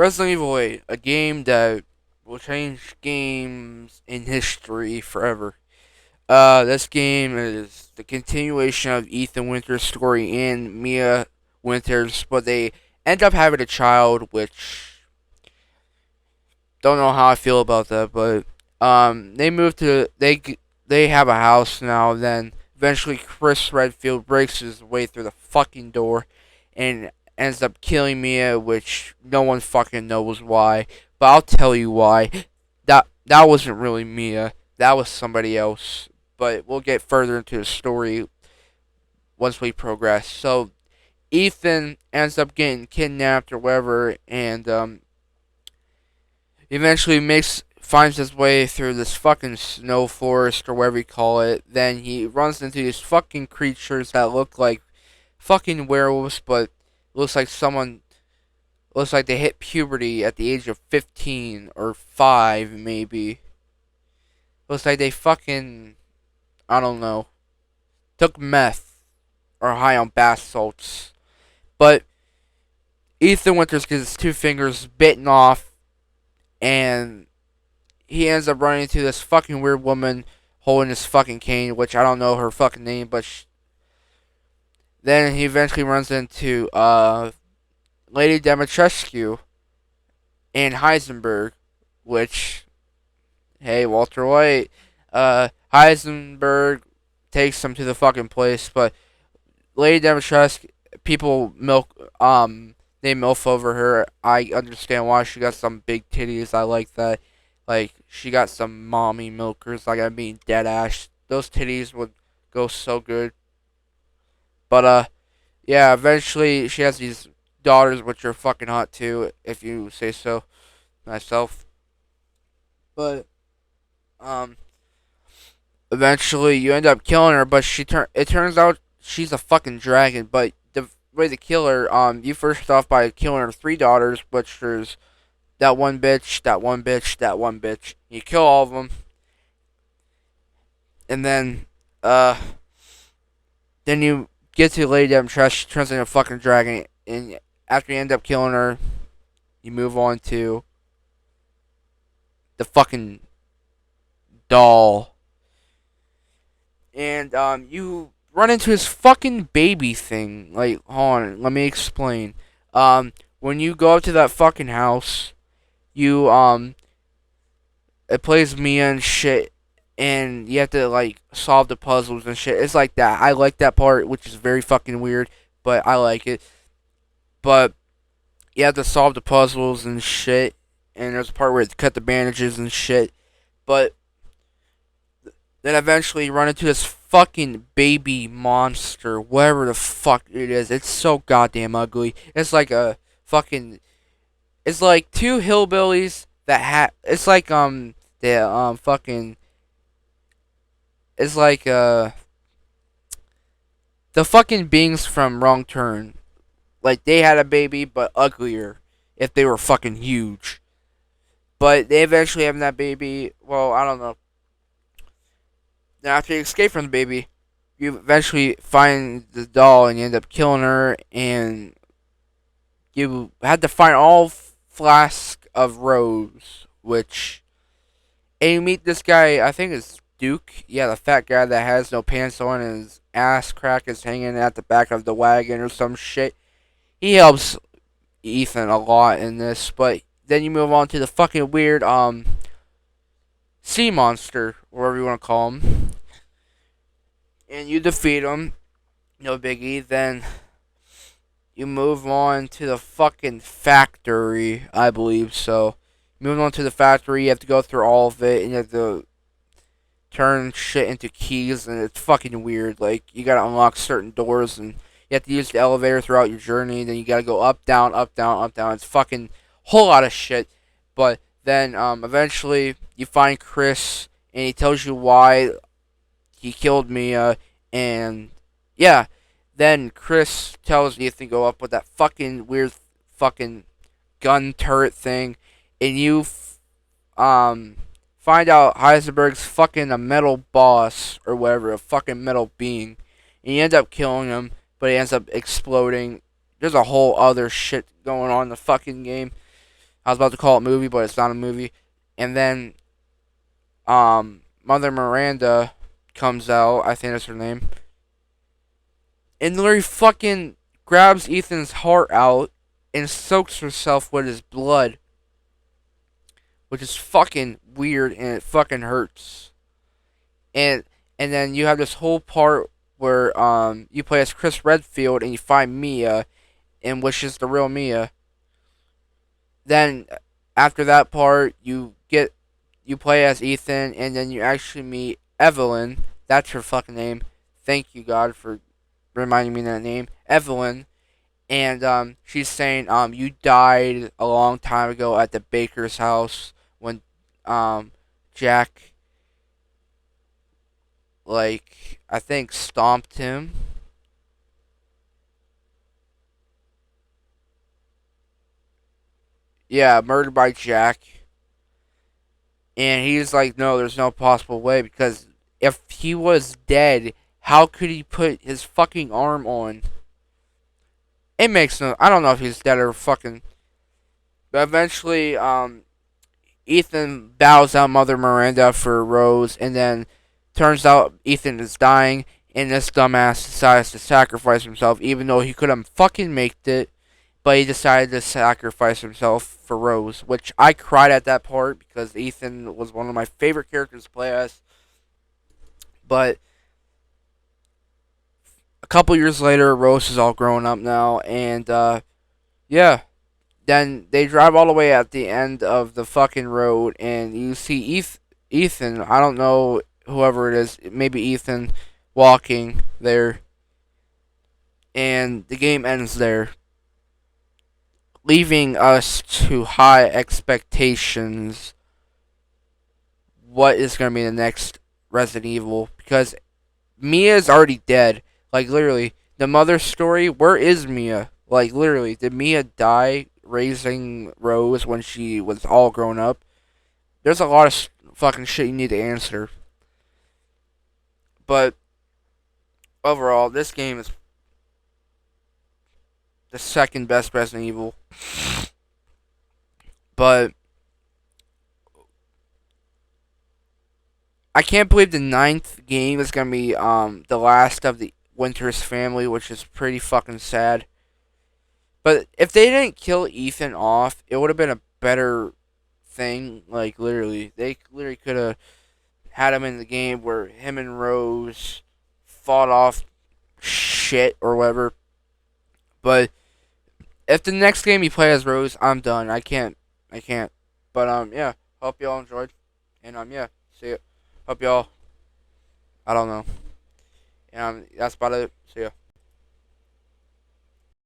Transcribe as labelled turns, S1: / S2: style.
S1: Resident Evil 8, a game that will change games in history forever. This game is the continuation of Ethan Winters' story and Mia Winters, but they end up having a child, which don't know how I feel about that. But they move to they have a house now. Then eventually, Chris Redfield breaks his way through the fucking door, and ends up killing Mia, which no one fucking knows why. But I'll tell you why. That wasn't really Mia. That was somebody else. But we'll get further into the story once we progress. So Ethan ends up getting kidnapped or whatever, and eventually makes finds his way through this fucking snow forest or whatever you call it. Then he runs into these fucking creatures that look like fucking werewolves, but looks like someone looks like they hit puberty at the age of 15 or 5 maybe. Looks like they fucking I don't know, took meth or high on bath salts. But Ethan Winters gets his 2 fingers bitten off, and he ends up running into this fucking weird woman holding this fucking cane, which I don't know her fucking name, but then he eventually runs into Lady Dimitrescu and Heisenberg, which, hey, Walter White, Heisenberg takes him to the fucking place, but Lady Dimitrescu, people they milf over her. I understand why. She got some big titties. I like that. Like, she got some mommy milkers. Like, I mean, dead ass. Those titties would go so good. But, yeah, eventually she has these daughters, which are fucking hot too, if you say so myself. But, um, eventually you end up killing her, but it turns out she's a fucking dragon. But the way to kill her, you first off by killing her 3 daughters, which there's that one bitch, that one bitch, that one bitch. You kill all of them, and uh, then you get to Lady Dimitrescu. She turns into a fucking dragon, and after you end up killing her, you move on to the fucking doll, and you run into his fucking baby thing. Like, hold on, let me explain. When you go up to that fucking house, you it plays Mia and shit, and you have to like solve the puzzles and shit. It's like that. I like that part, which is very fucking weird, but I like it. But you have to solve the puzzles and shit, and there's a part where you cut the bandages and shit. But then eventually you run into this fucking baby monster, whatever the fuck it is. It's so goddamn ugly. It's like a fucking. It's like 2 hillbillies that It's like the fucking. It's like the fucking beings from Wrong Turn. Like they had a baby, but uglier. If they were fucking huge. But they eventually have that baby. Well, I don't know. Then after you escape from the baby, you eventually find the doll and you end up killing her, and you had to find all flask of rose, which and you meet this guy. I think it's Duke. Yeah, the fat guy that has no pants on and his ass crack is hanging at the back of the wagon or some shit. He helps Ethan a lot in this, but then you move on to the fucking weird sea monster, whatever you want to call him, and you defeat him. No biggie. Then you move on to the fucking factory, I believe so. Moving on to the factory, you have to go through all of it, and you have to turn shit into keys, and it's fucking weird. Like, you gotta unlock certain doors, and you have to use the elevator throughout your journey, then you gotta go up, down, up, down, up, down. It's fucking whole lot of shit. But then, eventually, you find Chris, and he tells you why he killed Mia, and yeah. Then Chris tells Ethan to go up with that fucking weird fucking gun turret thing, and you find out Heisenberg's fucking a metal boss or whatever, a fucking metal being, and you end up killing him, but he ends up exploding. There's a whole other shit going on in the fucking game. I was about to call it movie, but it's not a movie. And then Mother Miranda comes out, I think that's her name, and literally fucking grabs Ethan's heart out and soaks herself with his blood, which is fucking weird and it fucking hurts. And and then you have this whole part where you play as Chris Redfield and you find Mia, and which is the real Mia. Then after that part, you play as Ethan, and then you actually meet Evelyn. That's her fucking name. Thank you, God, for reminding me of that name, Evelyn. And she's saying you died a long time ago at the baker's house when Jack, like, I think stomped him. Yeah, murdered by Jack. And he's like, no, there's no possible way because if he was dead, how could he put his fucking arm on? It makes no. I don't know if he's dead or fucking. But eventually, Ethan bows out Mother Miranda for Rose, and then turns out Ethan is dying, and this dumbass decides to sacrifice himself, even though he could have fucking made it. But he decided to sacrifice himself for Rose, which I cried at that part because Ethan was one of my favorite characters to play as. But a couple years later, Rose is all grown up now, and yeah. Then they drive all the way at the end of the fucking road, and you see Ethan. I don't know whoever it is, maybe Ethan, walking there, and the game ends there, leaving us to high expectations. What is gonna be the next Resident Evil? Because Mia's already dead. Like literally, the mother story. Where is Mia? Like literally, did Mia die raising Rose when she was all grown up? There's a lot of fucking shit you need to answer. But overall, this game is the second best Resident Evil. But I can't believe the ninth game is gonna be the last of the Winters family, which is pretty fucking sad. But if they didn't kill Ethan off, it would have been a better thing. Like literally, they literally could have had him in the game where him and Rose fought off shit or whatever. But if the next game you play as Rose, I'm done. I can't. I can't. But yeah. Hope y'all enjoyed. And yeah. See ya. Hope y'all. I don't know. And that's about it. See ya.